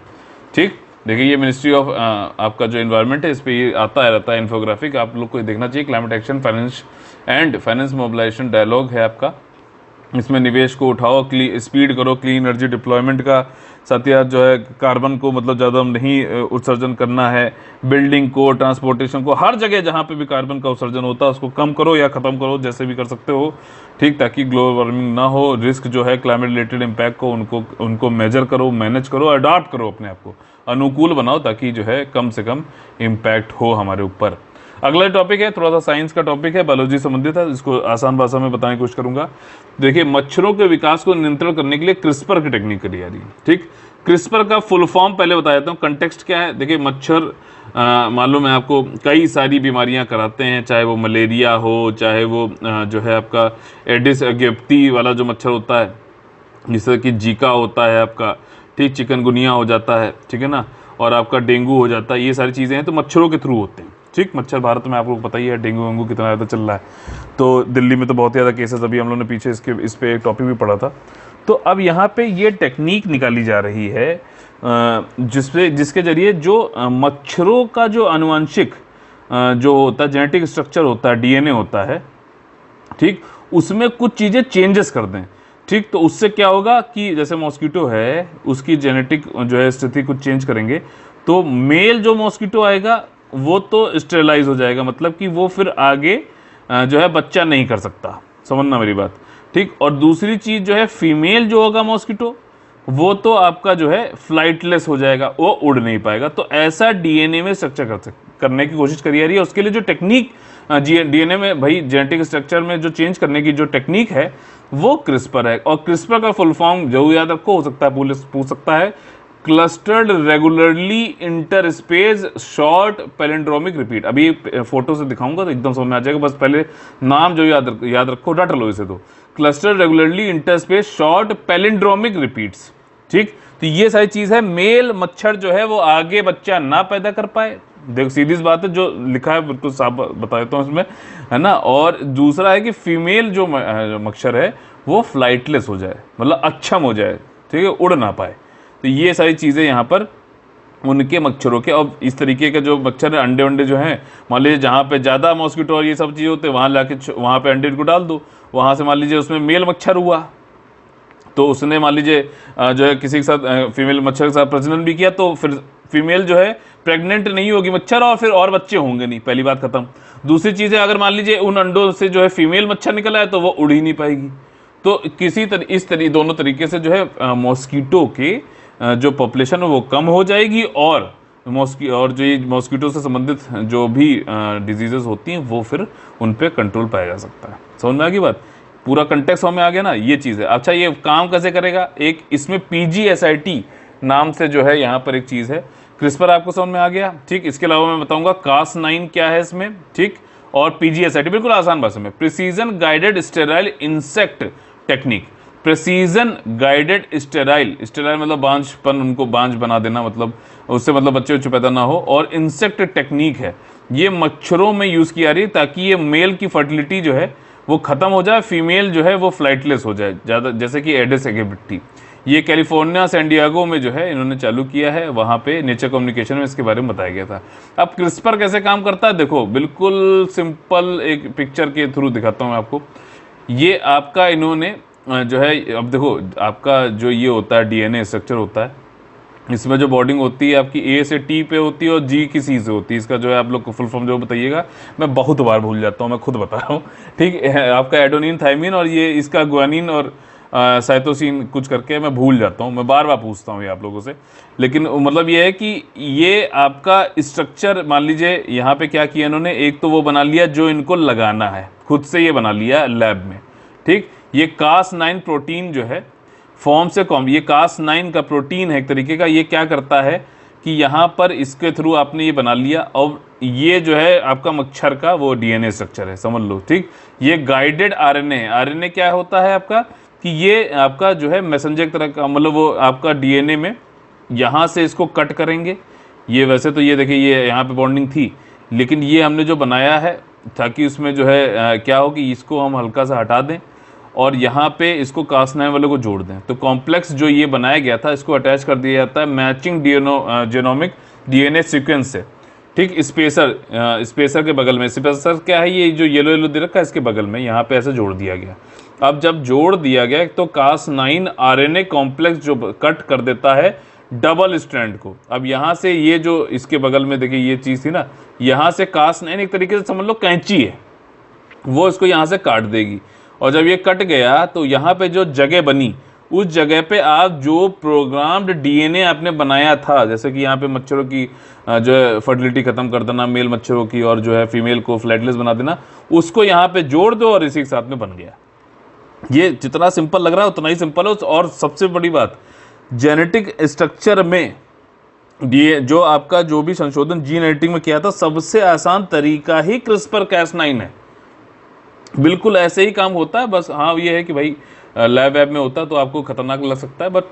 C: ठीक। देखिए ये मिनिस्ट्री ऑफ आपका जो एनवायरनमेंट है, इस पर ये आता रहता है इन्फोग्राफिक, आप लोग को देखना चाहिए। Climate action finance mobilisation dialogue है आपका, इसमें निवेश को उठाओ, स्पीड करो क्लीन एनर्जी डिप्लॉयमेंट का, साथ ही साथ जो है कार्बन को मतलब ज़्यादा नहीं उत्सर्जन करना है, बिल्डिंग को, ट्रांसपोर्टेशन को, हर जगह जहाँ पे भी कार्बन का उत्सर्जन होता है उसको कम करो या ख़त्म करो, जैसे भी कर सकते हो, ठीक, ताकि ग्लोबल वार्मिंग ना हो। रिस्क जो है क्लाइमेट रिलेटेड इम्पैक्ट को उनको मेजर करो, मैनेज करो, अडॉप्ट करो, अपने आप को अनुकूल बनाओ, ताकि जो है कम से कम इम्पैक्ट हो हमारे ऊपर। अगला टॉपिक है थोड़ा सा साइंस का टॉपिक है, बायोलॉजी संबंधित है, इसको आसान भाषा में बताने की कोशिश करूंगा। देखिए मच्छरों के विकास को नियंत्रण करने के लिए क्रिस्पर की टेक्निक करी जा रही है, ठीक। क्रिस्पर का फुल फॉर्म पहले बता देता हूँ, कंटेक्स्ट क्या है। देखिए मच्छर मालूम है आपको कई सारी बीमारियां कराते हैं, चाहे वो मलेरिया हो, चाहे वो जो है आपका एडिस एगिप्टी वाला जो मच्छर होता है, जैसे कि जीका होता है आपका, ठीक, चिकनगुनिया हो जाता है, ठीक है ना, और आपका डेंगू हो जाता है। ये सारी चीज़ें हैं तो मच्छरों के थ्रू होते हैं, ठीक। मच्छर भारत में आपको पता ही है डेंगू वेंगू कितना ज़्यादा चल रहा है, तो दिल्ली में तो बहुत ज़्यादा केसेस, अभी हम लोगों ने पीछे इस पे एक टॉपिक भी पढ़ा था। तो अब यहाँ पे ये टेक्निक निकाली जा रही है जिसके जरिए जो मच्छरों का जो आनुवंशिक जो होता है, जेनेटिक स्ट्रक्चर होता है, डीएनए होता है, ठीक, उसमें कुछ चीज़ें चेंजेस कर दें, ठीक। तो उससे क्या होगा कि जैसे मॉस्किटो है उसकी जेनेटिक जो है स्थिति कुछ चेंज करेंगे तो मेल जो मॉस्किटो आएगा वो तो स्टेरलाइज हो जाएगा, मतलब कि वो फिर आगे जो है बच्चा नहीं कर सकता, समझना मेरी बात, ठीक। और दूसरी चीज़ जो है फीमेल जो होगा मॉस्किटो वो तो आपका जो है फ्लाइटलेस हो जाएगा, वो उड़ नहीं पाएगा। तो ऐसा डीएनए में स्ट्रक्चर करने की कोशिश करी जा रही है। उसके लिए जो टेक्निक डीएनए में भाई जेनेटिक स्ट्रक्चर में जो चेंज करने की जो टेक्निक है वो क्रिस्पर है। और क्रिस्पर का फुल फॉर्म जो याद रखो, हो सकता है पूछ सकता है, clustered regularly interspace short palindromic repeat. अभी फोटो से दिखाऊंगा तो एकदम समझ में आ जाएगा, बस पहले नाम जो याद रखो, डाटा लो इसे। तो clustered regularly interspace short palindromic repeats, ठीक। तो ये सारी चीज है, मेल मच्छर जो है वो आगे बच्चा ना पैदा कर पाए। देखो सीधी सी बात है, जो लिखा है बिल्कुल साफ बता देता हूँ इसमें, है ना। और दूसरा है कि फीमेल जो मच्छर है वो फ्लाइटलेस हो जाए, मतलब अक्षम हो जाए, ठीक है, उड़ ना पाए। तो ये सारी चीज़ें यहाँ पर उनके मच्छरों के, और इस तरीके के जो मच्छर है, अंडे वंडे जो हैं, मान लीजिए जहाँ पे ज़्यादा मॉस्किटो और ये सब चीज़ होते हैं वहाँ लाके वहाँ पे अंडे को डाल दो, वहाँ से मान लीजिए उसमें मेल मच्छर हुआ तो उसने मान लीजिए जो है किसी के साथ फीमेल मच्छर के साथ प्रजनन भी किया तो फिर फीमेल जो है प्रेग्नेंट नहीं होगी मच्छर, और फिर और बच्चे होंगे नहीं, पहली बात खत्म। दूसरी चीज़ है, अगर मान लीजिए उन अंडों से जो है फीमेल मच्छर निकला है तो वो उड़ ही नहीं पाएगी। तो दोनों तरीके से जो है मॉस्किटो के जो पॉपुलेशन है वो कम हो जाएगी, और जो ये मॉस्किटो से संबंधित जो भी डिजीजेस होती हैं वो फिर उन पर कंट्रोल पाया जा सकता है। समझ में आ गई बात, पूरा कंटेक्स्ट में आ गया ना, ये चीज़ है। अच्छा ये काम कैसे करेगा, एक इसमें PGSIT नाम से जो है यहाँ पर एक चीज़ है, क्रिस्पर आपको समझ में आ गया, ठीक। इसके अलावा मैं बताऊंगा Cas9 क्या है इसमें, ठीक, और PGSIT बिल्कुल आसान भाषा में, precision guided sterile insect technique. Precision guided sterile मतलब बांझपन, उनको बांझ बना देना, मतलब उससे मतलब बच्चे पैदा ना हो, और इंसेक्ट टेक्निक है, ये मच्छरों में यूज़ की जा रही है ताकि ये मेल की फर्टिलिटी जो है वो ख़त्म हो जाए, फीमेल जो है वो फ्लाइटलेस हो जाए ज़्यादा, जैसे कि एडिस एगिप्टी। ये कैलिफोर्निया सैन डिएगो में जो है इन्होंने चालू किया है, वहाँ पे नेचर कम्युनिकेशन में इसके बारे में बताया गया था। अब क्रिस्पर कैसे काम करता है, देखो बिल्कुल सिंपल एक पिक्चर के थ्रू दिखाता हूँ मैं आपको। ये आपका इन्होंने जो है, अब देखो आपका जो ये होता है डीएनए स्ट्रक्चर होता है, इसमें जो बॉन्डिंग होती है आपकी A से T पे होती है और G की C से होती है। इसका जो है आप लोग को फुल फॉर्म जो बताइएगा, मैं बहुत बार भूल जाता हूँ, मैं खुद बता रहा हूँ, ठीक है। आपका एडोनिन, थाइमिन, और ये इसका ग्वानिन और साइटोसिन कुछ करके मैं भूल जाता हूँ, मैं बार बार पूछता हूँ ये आप लोगों से। लेकिन मतलब ये है कि ये आपका स्ट्रक्चर, मान लीजिए यहाँ पे क्या किया इन्होंने, एक तो वो बना लिया जो इनको लगाना है, खुद से ये बना लिया लैब में, ठीक। ये Cas9 प्रोटीन जो है फॉर्म से कॉम, ये Cas9 का प्रोटीन है एक तरीके का, ये क्या करता है कि यहाँ पर इसके थ्रू आपने ये बना लिया, और ये जो है आपका मच्छर का वो डीएनए स्ट्रक्चर है, समझ लो, ठीक। ये गाइडेड आरएनए है। आरएनए क्या होता है आपका कि ये आपका जो है मैसेंजर तरह का, मतलब वो आपका डीएनए में यहाँ से इसको कट करेंगे। ये वैसे तो ये देखिए ये यहाँ पे बॉन्डिंग थी, लेकिन ये हमने जो बनाया है ताकि उसमें जो है क्या हो कि इसको हम हल्का सा हटा दें और यहाँ पे इसको Cas9 वाले को जोड़ दें। तो कॉम्प्लेक्स जो ये बनाया गया था इसको अटैच कर दिया जाता है मैचिंग जेनोमिक डीएनए सीक्वेंस से, ठीक। स्पेसर के बगल में, स्पेसर क्या है, ये जो येलो दे रखा है इसके बगल में यहाँ पे ऐसे जोड़ दिया गया। अब जब जोड़ दिया गया तो Cas9 आरएनए कॉम्प्लेक्स जो कट कर देता है डबल स्ट्रैंड को। अब यहाँ से ये जो इसके बगल में देखिए ये चीज़ थी ना, यहाँ से Cas9 एक तरीके से समझ लो कैंची है, वो इसको यहाँ से काट देगी। और जब ये कट गया तो यहाँ पे जो जगह बनी, उस जगह पे आप जो प्रोग्राम्ड डीएनए आपने बनाया था, जैसे कि यहाँ पे मच्छरों की जो है फर्टिलिटी खत्म कर देना मेल मच्छरों की, और जो है फीमेल को फ्लाइटलेस बना देना, उसको यहाँ पे जोड़ दो और इसी के साथ में बन गया। ये जितना सिंपल लग रहा है उतना ही सिंपल है। और सबसे बड़ी बात, जेनेटिक स्ट्रक्चर में ये जो आपका जो भी संशोधन जीन एडिटिंग में किया था, सबसे आसान तरीका ही क्रिस्पर Cas9 है। बिल्कुल ऐसे ही काम होता है, बस हाँ ये है कि भाई लैब वैब में होता है तो आपको खतरनाक लग सकता है, बट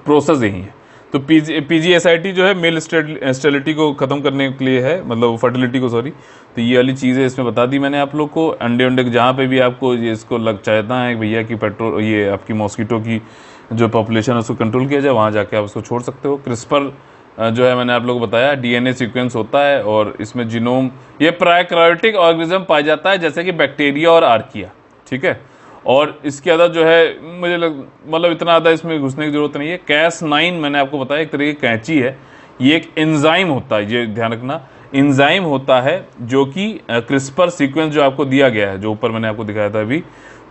C: प्रोसेस यही है। तो PGSIT जो है मेल स्टेरिलिटी को ख़त्म करने के लिए है, मतलब फर्टिलिटी को, सॉरी। तो ये वाली चीज़ें इसमें बता दी मैंने आप लोग को। अंडे जहाँ पे भी आपको ये इसको लग चाहता है भैया कि पेट्रोल ये आपकी मॉस्किटो की जो पॉपुलेशन है उसको कंट्रोल किया जाए, वहाँ जाके आप उसको छोड़ सकते हो। क्रिस्पर जो है मैंने आप लोग को बताया DNA सीक्वेंस होता है और इसमें जीनोम, ये प्रोकैरियोटिक ऑर्गेनिज्म पाया जाता है जैसे कि बैक्टीरिया और आर्किया, ठीक है। और इसके अंदर जो है मुझे मतलब इतना ज़्यादा इसमें घुसने की जरूरत नहीं है। Cas9 मैंने आपको बताया एक तरीके की कैंची है, ये एक एंजाइम होता है, ये ध्यान रखना, एंजाइम होता है जो कि क्रिस्पर सीक्वेंस जो आपको दिया गया है, जो ऊपर मैंने आपको दिखाया था अभी,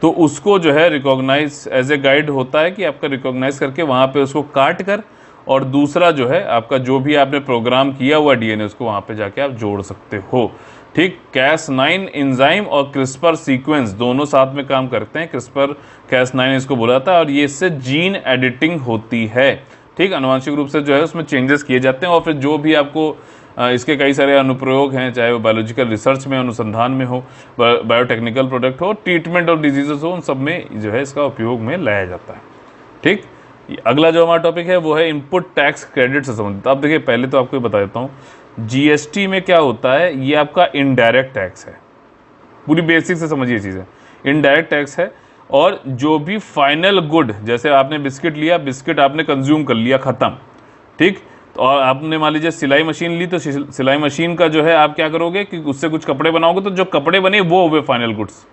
C: तो उसको जो है रिकॉग्नाइज एज ए गाइड होता है कि आपका रिकॉग्नाइज करके वहाँ पे उसको काट कर, और दूसरा जो है आपका जो भी आपने प्रोग्राम किया हुआ DNA उसको वहाँ पे जाके आप जोड़ सकते हो, ठीक। Cas9 एंजाइम और क्रिस्पर सीक्वेंस दोनों साथ में काम करते हैं, क्रिस्पर Cas9 इसको बोला जाता है, और ये इससे जीन एडिटिंग होती है, ठीक। आनुवांशिक रूप से जो है उसमें चेंजेस किए जाते हैं, और फिर जो भी आपको इसके कई सारे अनुप्रयोग हैं, चाहे वो बायोलॉजिकल रिसर्च में, अनुसंधान में हो, बायोटेक्निकल प्रोडक्ट हो, ट्रीटमेंट ऑफ डिजीजेस हो, उन सब में जो है इसका उपयोग में लाया जाता है, ठीक। अगला जो हमारा टॉपिक है वो है इनपुट टैक्स क्रेडिट से संबंधित। अब देखिए पहले तो आपको बता देता हूँ GST में क्या होता है, ये आपका इनडायरेक्ट टैक्स है, पूरी बेसिक से समझिए चीज़ें। इनडायरेक्ट टैक्स है, और जो भी फाइनल गुड, जैसे आपने बिस्किट लिया, बिस्किट आपने कंज्यूम कर लिया, ख़त्म, ठीक। तो और आपने मान लीजिए सिलाई मशीन ली, तो सिलाई मशीन का जो है आप क्या करोगे कि उससे कुछ कपड़े बनाओगे, तो जो कपड़े बने वो हुए फाइनल गुड्स,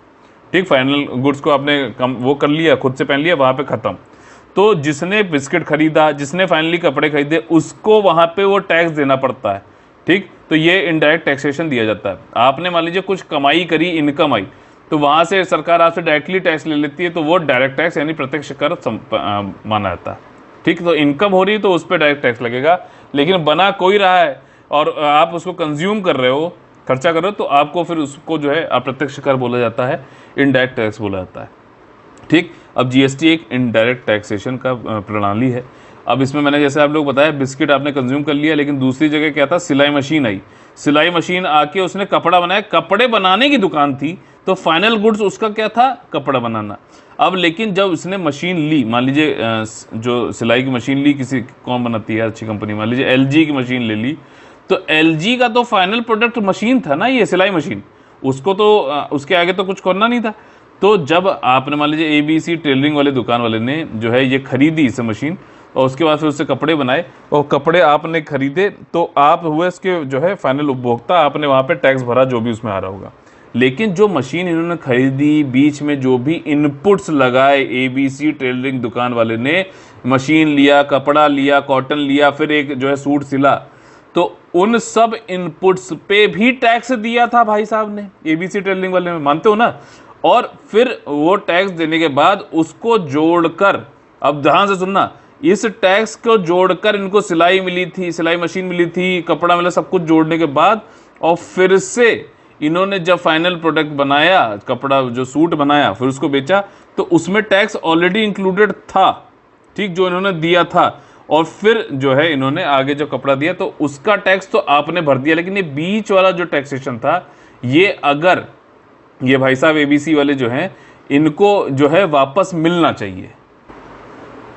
C: ठीक। फाइनल गुड्स को आपने वो कर लिया, खुद से पहन लिया, वहाँ पे ख़त्म। तो जिसने बिस्किट खरीदा, जिसने फाइनली कपड़े खरीदे, उसको वहाँ पे वो टैक्स देना पड़ता है, ठीक। तो ये इनडायरेक्ट टैक्सेशन दिया जाता है। आपने मान लीजिए कुछ कमाई करी, इनकम आई, तो वहाँ से सरकार आपसे डायरेक्टली टैक्स ले लेती है, तो वो डायरेक्ट टैक्स यानी प्रत्यक्ष कर माना जाता है, ठीक। तो इनकम हो रही है तो उस पर डायरेक्ट टैक्स लगेगा, लेकिन बना कोई रहा है और आप उसको कंज्यूम कर रहे हो, खर्चा कर रहे हो, तो आपको फिर उसको जो है अप्रत्यक्ष कर बोला जाता है, इनडायरेक्ट टैक्स बोला जाता है, ठीक। अब GST एक इनडायरेक्ट टैक्सेशन का प्रणाली है। अब इसमें मैंने जैसे आप लोग बताया बिस्किट आपने कंज्यूम कर लिया, लेकिन दूसरी जगह क्या था, सिलाई मशीन आई, सिलाई मशीन आके उसने कपड़ा बनाया, कपड़े बनाने की दुकान थी, तो फाइनल गुड्स उसका क्या था, कपड़ा बनाना। अब लेकिन जब उसने मशीन ली, मान लीजिए जो सिलाई की मशीन ली, किसी कौन बनाती है अच्छी कंपनी, मान लीजिए LG की मशीन ले ली, तो LG का तो फाइनल प्रोडक्ट मशीन था ना, ये सिलाई मशीन, उसको तो उसके आगे तो कुछ करना नहीं था। तो जब आपने मान लीजिए ABC टेलरिंग वाले दुकान वाले ने जो है ये खरीदी इस मशीन, और उसके बाद फिर उससे कपड़े बनाए, और कपड़े आपने खरीदे, तो आप हुए इसके जो है फाइनल उपभोक्ता, आपने वहाँ पे टैक्स भरा जो भी उसमें आ रहा होगा। लेकिन जो मशीन इन्होंने खरीदी, बीच में जो भी इनपुट्स लगाए, ABC टेलरिंग दुकान वाले ने मशीन लिया, कपड़ा लिया, कॉटन लिया, फिर एक जो है सूट सिला, तो उन सब इनपुट्स पे भी टैक्स दिया था भाई साहब ने, ABC टेलरिंग वाले में, मानते हो ना। और फिर वो टैक्स देने के बाद उसको जोड़कर, अब ध्यान से सुनना, इस टैक्स को जोड़कर इनको सिलाई मिली थी, सिलाई मशीन मिली थी, कपड़ा मिला, सब कुछ जोड़ने के बाद, और फिर से इन्होंने जब फाइनल प्रोडक्ट बनाया, कपड़ा जो सूट बनाया, फिर उसको बेचा, तो उसमें टैक्स ऑलरेडी इंक्लूडेड था, ठीक, जो इन्होंने दिया था। और फिर जो है इन्होंने आगे जो कपड़ा दिया, तो उसका टैक्स तो आपने भर दिया, लेकिन ये बीच वाला जो टैक्सेशन था, ये अगर ये भाई साहब ABC वाले जो हैं, इनको जो है वापस मिलना चाहिए,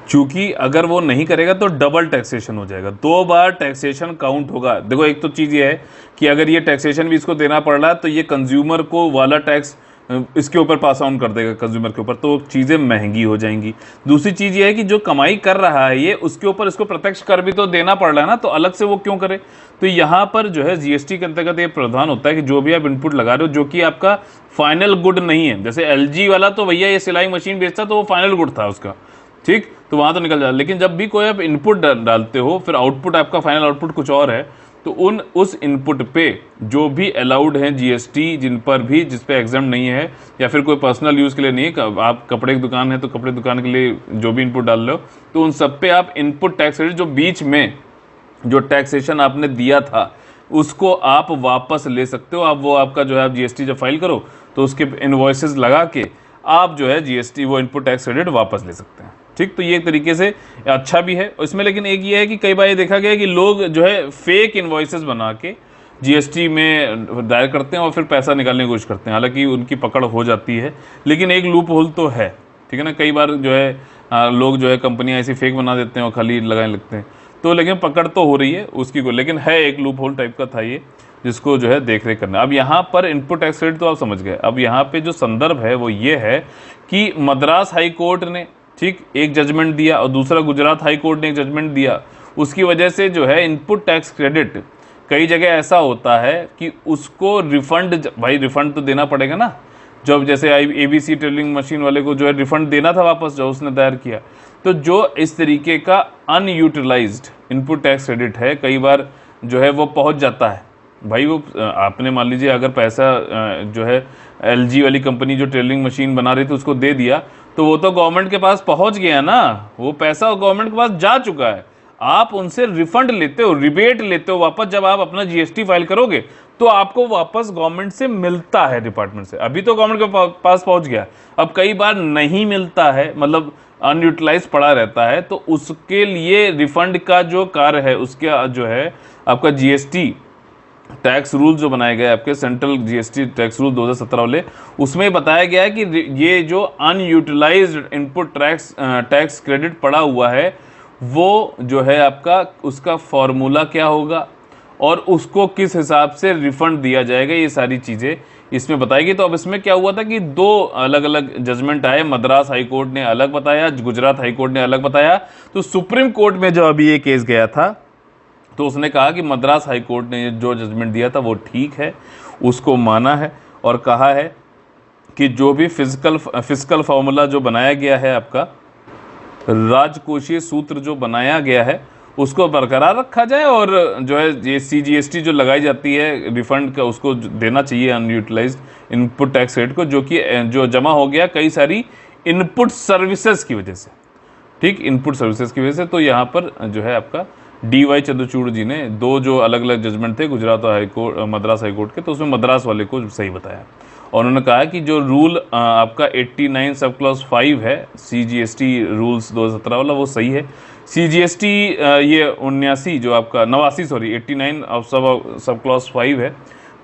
C: क्योंकि अगर वो नहीं करेगा तो डबल टैक्सेशन हो जाएगा, 2 बार टैक्सेशन काउंट होगा। देखो एक तो चीज़ ये है कि अगर ये टैक्सेशन भी इसको देना पड़ रहा है, तो ये कंज्यूमर को वाला टैक्स इसके ऊपर पास ऑन कर देगा कंज्यूमर के ऊपर, तो चीज़ें महंगी हो जाएंगी। दूसरी चीज़ ये है कि जो कमाई कर रहा है ये, उसके ऊपर इसको प्रत्यक्ष कर भी तो देना पड़ रहा है ना, तो अलग से वो क्यों करे। तो यहाँ पर जो है GST के अंतर्गत ये प्रावधान होता है कि जो भी आप इनपुट लगा रहे हो, जो कि आपका फाइनल गुड नहीं है, जैसे LG वाला तो भैया ये सिलाई मशीन बेचता, तो वो फाइनल गुड था उसका, ठीक, तो वहाँ तो निकल जाए। लेकिन जब भी कोई आप इनपुट डालते हो, फिर आउटपुट आपका फाइनल आउटपुट कुछ और है, तो उस इनपुट पे जो भी अलाउड हैं GST, जिन पर भी, जिस पे एग्जाम नहीं है, या फिर कोई पर्सनल यूज़ के लिए नहीं है, आप कपड़े की दुकान है तो कपड़े दुकान के लिए जो भी इनपुट डाल रहे हो, तो उन सब पे आप इनपुट टैक्स क्रेडिट, जो बीच में जो टैक्सेशन आपने दिया था, उसको आप वापस ले सकते हो। आप वो आपका जो है आप GST जब फाइल करो, तो उसके इनवॉइसेस लगा के आप जो है GST वो इनपुट टैक्स क्रेडिट वापस ले सकते हैं। ठीक, तो ये एक तरीके से अच्छा भी है इसमें। लेकिन एक ये है कि कई बार ये देखा गया है कि लोग जो है फेक इनवॉइसेस बना के जीएसटी में दायर करते हैं और फिर पैसा निकालने की कोशिश करते हैं, हालांकि उनकी पकड़ हो जाती है। लेकिन एक लूप होल तो है, ठीक है ना। कई बार जो है लोग जो है कंपनियां ऐसी फेक बना देते हैं और खाली लगाने लगते हैं, तो लेकिन पकड़ तो हो रही है उसकी को। लेकिन है एक लूप होल टाइप का था ये, जिसको जो है देख रेख करना। अब यहाँ पर इनपुट टैक्स क्रेडिट तो आप समझ गए। अब यहाँ पे जो संदर्भ है वो ये है कि मद्रास हाई कोर्ट ने ठीक एक जजमेंट दिया और दूसरा गुजरात हाई कोर्ट ने एक जजमेंट दिया। उसकी वजह से जो है इनपुट टैक्स क्रेडिट कई जगह ऐसा होता है कि उसको रिफंड, भाई रिफंड तो देना पड़ेगा ना। जब जैसे ABC टेलिंग मशीन वाले को जो है रिफंड देना था वापस जो उसने दायर किया, तो जो इस तरीके का अनयूटिलाइज्ड इनपुट टैक्स क्रेडिट है कई बार जो है वो पहुंच जाता है। भाई वो आपने मान लीजिए अगर पैसा जो है LG वाली कंपनी जो टेलिंग मशीन बना रही थी उसको दे दिया, तो वो तो गवर्नमेंट के पास पहुंच गया ना, वो पैसा गवर्नमेंट के पास जा चुका है। आप उनसे रिफंड लेते हो, रिबेट लेते हो वापस। जब आप अपना GST फाइल करोगे तो आपको वापस गवर्नमेंट से मिलता है, डिपार्टमेंट से। अभी तो गवर्नमेंट के पास पहुंच गया, अब कई बार नहीं मिलता है, मतलब अनयूटिलाइज पड़ा रहता है। तो उसके लिए रिफंड का जो कार्य है, उसके जो है आपका GST टैक्स रूल जो बनाए गए आपके सेंट्रल GST टैक्स रूल 2017 वाले, उसमें बताया गया है कि ये जो अनयूटिलाइज्ड इनपुट टैक्स क्रेडिट पड़ा हुआ है वो जो है आपका उसका फॉर्मूला क्या होगा और उसको किस हिसाब से रिफंड दिया जाएगा, ये सारी चीज़ें इसमें बताएगी। तो अब इसमें क्या हुआ था कि दो अलग अलग जजमेंट आए, मद्रास हाई कोर्ट ने अलग बताया, गुजरात हाई कोर्ट ने अलग बताया। तो सुप्रीम कोर्ट में जो अभी ये केस गया था तो उसने कहा कि मद्रास हाई कोर्ट ने जो जजमेंट दिया था वो ठीक है, उसको माना है और कहा है कि जो भी फिजिकल फार्मूला जो बनाया गया है, आपका राजकोषीय सूत्र जो बनाया गया है उसको बरकरार रखा जाए और जो है ये CGST जो लगाई जाती है रिफंड का उसको देना चाहिए अनयूटिलाइज्ड इनपुट टैक्स क्रेडिट को, जो जमा हो गया कई सारी इनपुट सर्विसेज की वजह से, ठीक, इनपुट सर्विसेज की वजह से। तो यहाँ पर जो है आपका DY चंद्रचूड़ जी ने दो जो अलग अलग जजमेंट थे Gujarat high court Madras high court के, तो उसमें मद्रास वाले को सही बताया और उन्होंने कहा कि जो रूल आपका 89 सब क्लॉज 5 है CGST रूल्स 2017 वाला वो सही है। CGST ये 89 जो आपका 89 ऑफ सब क्लॉज 5 है,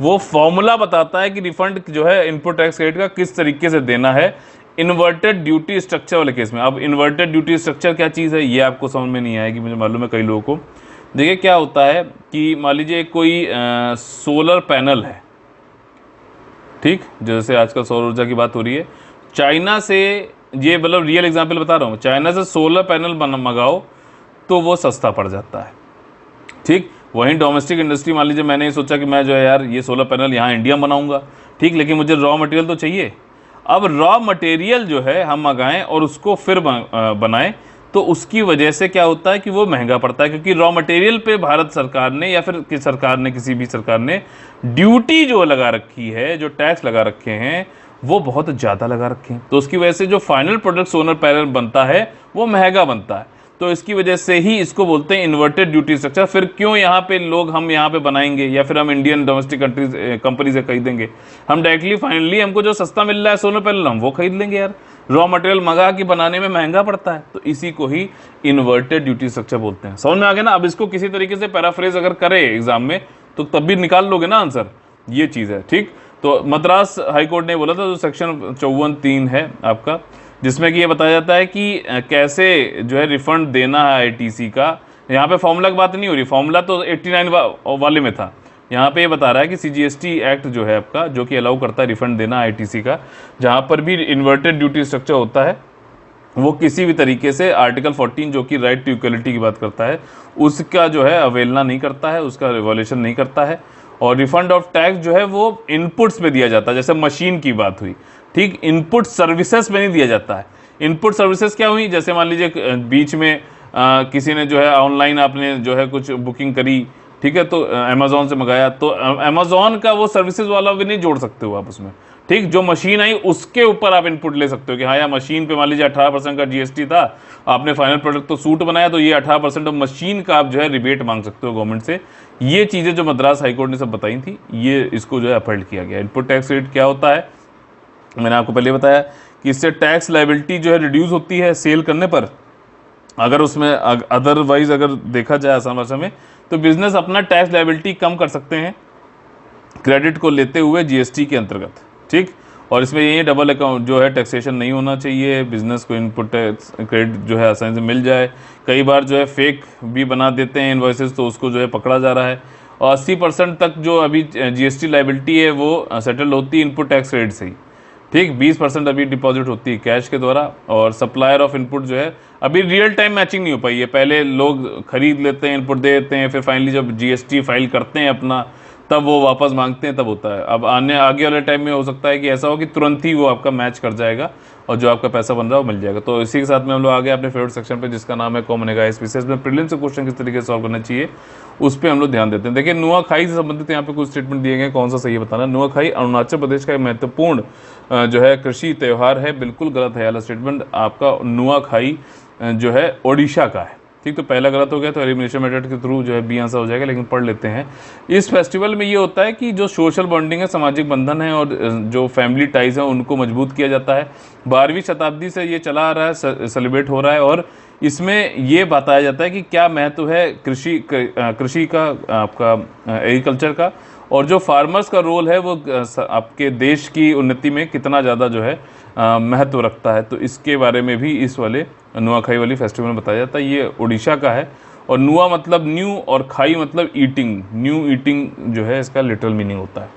C: वो फॉर्मूला बताता है कि रिफंड जो है इनपुट टैक्स क्रेडिट का किस तरीके से देना है इन्वर्टेड ड्यूटी स्ट्रक्चर वाले केस में। अब इन्वर्टेड ड्यूटी स्ट्रक्चर क्या चीज़ है ये आपको समझ में नहीं आएगी, मुझे मालूम है कई लोगों को। देखिए क्या होता है कि मान लीजिए कोई सोलर पैनल है, ठीक, जैसे आजकल सौर ऊर्जा की बात हो रही है, चाइना से, ये मतलब रियल एग्जांपल बता रहा हूँ, चाइना से सोलर पैनल मंगाओ तो वो सस्ता पड़ जाता है, ठीक। वहीं डोमेस्टिक इंडस्ट्री, मान लीजिए मैंने ये सोचा कि मैं जो है यार ये सोलर पैनल यहाँ इंडिया में बनाऊंगा, ठीक, लेकिन मुझे रॉ मटेरियल तो चाहिए। अब रॉ मटेरियल जो है हम मंगाएं और उसको फिर बनाएं तो उसकी वजह से क्या होता है कि वो महंगा पड़ता है, क्योंकि रॉ मटेरियल पे भारत सरकार ने या फिर किस सरकार ने, किसी भी सरकार ने ड्यूटी जो लगा रखी है, जो टैक्स लगा रखे हैं वो बहुत ज़्यादा लगा रखे हैं। तो उसकी वजह से जो फाइनल प्रोडक्ट सोलर पैनल बनता है वो महंगा बनता है। तो इसकी वजह से ही इसको बोलते हैं इन्वर्टेड ड्यूटी स्ट्रक्चर। फिर क्यों यहाँ पे लोग हम यहाँ पे बनाएंगे या फिर हम इंडियन डोमेस्टिक कंपनी से खरीदेंगे, हम डायरेक्टली फाइनली हमको जो सस्ता मिल रहा है सोलर पैनल हम वो खरीद लेंगे यार, रॉ मटेरियल मंगा के बनाने में महंगा पड़ता है। तो इसी को ही इन्वर्टेड ड्यूटी स्ट्रक्चर बोलते हैं। समझ में आ गया ना। अब इसको किसी तरीके से पैराफ्रेज अगर करे एग्जाम में तो तब भी निकाल लोगे ना आंसर, ये चीज़ है, ठीक। तो मद्रास हाईकोर्ट ने बोला था जो सेक्शन 54(3) है आपका, जिसमें कि ये बताया जाता है कि कैसे जो है रिफंड देना है ITC का। यहाँ पे फॉर्मूला की बात नहीं हो रही, फॉर्मूला तो 89 वाले में था। यहाँ पे ये बता रहा है कि CGST एक्ट जो है आपका, जो कि अलाउ करता है रिफंड देना ITC का, जहाँ पर भी इन्वर्टेड ड्यूटी स्ट्रक्चर होता है, वो किसी भी तरीके से आर्टिकल 14 जो कि राइट टू इक्वलिटी की बात करता है उसका जो है अवेलना नहीं करता है, उसका रिवॉल्यूशन नहीं करता है। और रिफंड ऑफ टैक्स जो है वो इनपुट्स पे दिया जाता है, जैसे मशीन की बात हुई, ठीक, इनपुट सर्विसेज पे नहीं दिया जाता है। इनपुट सर्विसेज क्या हुई, जैसे मान लीजिए बीच में किसी ने जो है ऑनलाइन आपने जो है कुछ बुकिंग करी, ठीक है, तो अमेजोन से मंगाया, तो अमेजोन का वो सर्विसेज वाला भी नहीं जोड़ सकते हो आप उसमें, ठीक। जो मशीन आई उसके ऊपर आप इनपुट ले सकते हो कि हाँ यार मशीन पे मान लीजिए 18% का GST था, आपने फाइनल प्रोडक्ट तो सूट बनाया, तो ये 18% ऑफ मशीन का आप जो है रिबेट मांग सकते हो गवर्नमेंट से। ये चीज़ें जो मद्रास हाईकोर्ट ने सब बताई थी, ये इसको जो है अपहेल्ड किया गया। इनपुट टैक्स रेट क्या होता है, मैंने आपको पहले बताया कि इससे टैक्स लायबिलिटी जो है रिड्यूस होती है सेल करने पर, अगर उसमें अदरवाइज अगर देखा जाए आसान भाषा में, तो बिजनेस अपना टैक्स लायबिलिटी कम कर सकते हैं क्रेडिट को लेते हुए जीएसटी के अंतर्गत, ठीक। और इसमें ये डबल अकाउंट जो है टैक्सेशन नहीं होना चाहिए, बिजनेस को इनपुट टैक्स क्रेडिट जो है आसानी से मिल जाए। कई बार जो है फेक भी बना देते हैं इनवॉइसेस, तो उसको जो है पकड़ा जा रहा है। और 80% तक जो अभी जीएसटी लायबिलिटी है वो सेटल होती है इनपुट टैक्स क्रेडिट से ही, ठीक। 20% अभी डिपॉजिट होती है कैश के द्वारा। और सप्लायर ऑफ इनपुट जो है अभी रियल टाइम मैचिंग नहीं हो पाई है। पहले लोग खरीद लेते हैं, इनपुट दे देते हैं, फिर फाइनली जब जीएसटी फाइल करते हैं अपना, तब वो वापस मांगते हैं, तब होता है। अब आगे वाले टाइम में हो सकता है कि ऐसा हो कि तुरंत ही वो आपका मैच कर जाएगा और जो आपका पैसा बन रहा है वो मिल जाएगा। तो इसी के साथ में हम लोग आगे अपने फेवरेट सेक्शन पे, जिसका नाम है कॉमन एसपीसीएस में प्रीलिम्स से क्वेश्चन किस तरीके से सॉल्व करना चाहिए, उस पर हम लोग ध्यान देते हैं। देखिए, नुआखाई से संबंधित यहाँ पे कुछ स्टेटमेंट दिए गए, कौन सा सही है बताना। नुआखाई अरुणाचल प्रदेश का एक महत्वपूर्ण जो है कृषि त्यौहार है। बिल्कुल गलत है वाला स्टेटमेंट आपका। नुआखाई जो है ओडिशा का है, ठीक। तो पहला गलत हो गया, तो एलिमिनेशन मेथड के थ्रू जो है बी आंसर हो जाएगा। लेकिन पढ़ लेते हैं। इस फेस्टिवल में ये होता है कि जो सोशल बॉन्डिंग है, सामाजिक बंधन है और जो फैमिली टाइज है उनको मजबूत किया जाता है। 12वीं शताब्दी से ये चला आ रहा है, सेलिब्रेट हो रहा है। और इसमें ये बताया जाता है कि क्या महत्व है कृषि का, आपका एग्रीकल्चर का, और जो फार्मर्स का रोल है वो आपके देश की उन्नति में कितना ज़्यादा जो है महत्व रखता है। तो इसके बारे में भी इस वाले नुआखाई वाली फेस्टिवल में बताया जाता है। ये उड़ीसा का है। और नुआ मतलब न्यू और खाई मतलब ईटिंग, न्यू ईटिंग जो है इसका लिटरल मीनिंग होता है।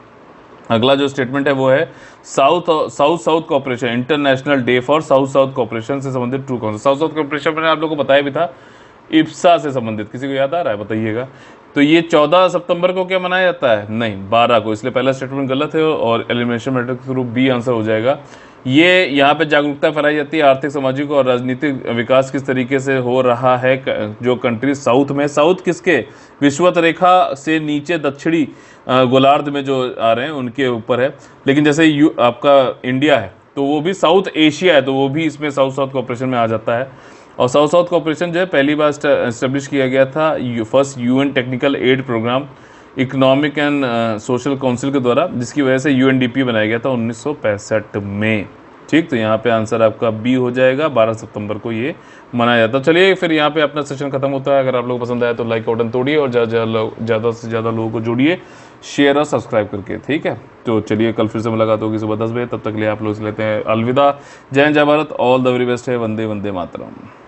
C: अगला जो स्टेटमेंट है वो है south corporation, international day for south corporation से संबंधित ट्रू कौन सा। साउथ कॉर्पोरेशन मैंने आप लोगों को बताया भी था, इप्सा से संबंधित। किसी को याद आ रहा है बताइएगा। तो ये 14 सितंबर को क्या मनाया जाता है? नहीं, 12 को। इसलिए पहला स्टेटमेंट गलत है और एलिमिनेशन मेथड के थ्रू बी आंसर हो जाएगा। ये यहाँ पे जागरूकता फैलाई जाती है, आर्थिक, सामाजिक और राजनीतिक विकास किस तरीके से हो रहा है जो कंट्री साउथ में। साउथ किसके? विषुवत रेखा से नीचे दक्षिणी गोलार्ध में जो आ रहे हैं उनके ऊपर है। लेकिन जैसे आपका इंडिया है तो वो भी साउथ एशिया है, तो वो भी इसमें साउथ कॉर्पोरेशन में आ जाता है। और साउथ कॉर्पोरेशन जो है पहली बार एस्टेब्लिश किया गया था first UN technical aid programme economic and social council के द्वारा, जिसकी वजह से यूएनडीपी बनाया गया था 1965 में, ठीक। तो यहाँ पे आंसर आपका बी हो जाएगा। 12 सितंबर को ये मनाया जाता है। चलिए फिर यहाँ पे अपना सेशन खत्म होता है। अगर आप लोग पसंद आया तो लाइक बटन तोड़िए और ज़्यादा से ज़्यादा लोगों को जोड़िए शेयर और सब्सक्राइब करके, ठीक है। तो चलिए कल फिर से मुलाकात होगी सुबह 10 बजे। तब तक के लिए आप लोग से लेते हैं अलविदा। जय हिंद, जय Bharat, all the very best है। वंदे वंदे मातरम।